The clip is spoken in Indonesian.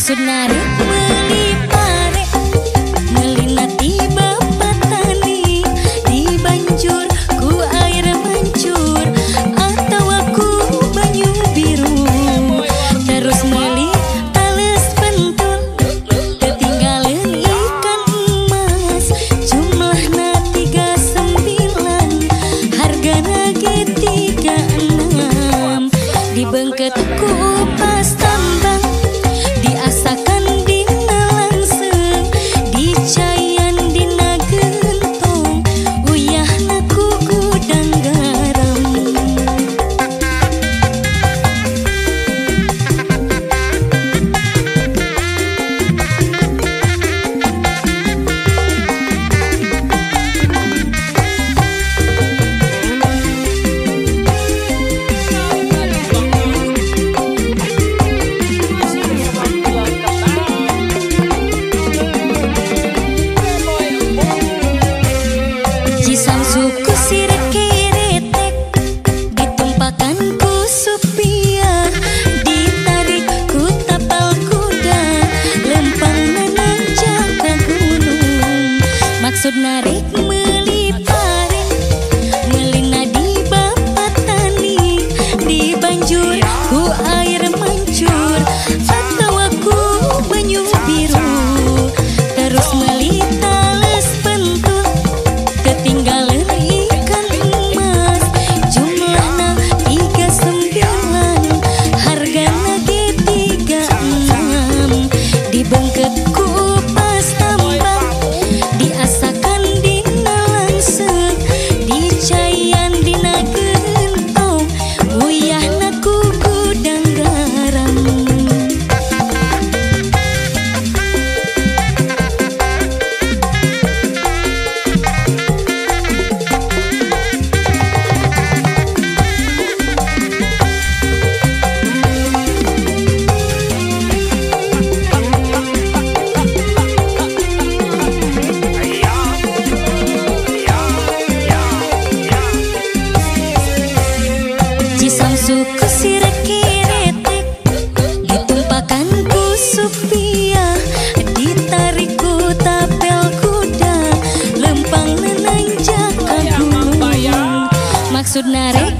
Maksud narik beli pare ngelina tiba patani di banjur ku air mancur atau aku banyu biru terus meli tales pentul ketinggalan ikan emas jumlahna 39 hargana ge 36 dibengket ku pas tambang diasakan dina langsung dicayan dina gentong uyahna ku gudang garam. Suku sirek-retek ditumpahkan ku supia ditarik ku tapal kuda lempang menanjak ke gunung maksud narik meli pare melina di bapatani di banjur ku air mancur atau aku banyu biru terus meli tales pentul ketinggalan bengket ku pas tambang diasakan dina langsung dicayan dina gentong uyahna ku gudang garam. Suku sirek-retek ditumpahkan ku supia ditarik ku tapel kuda lempang menanjak ke gunung maksud narik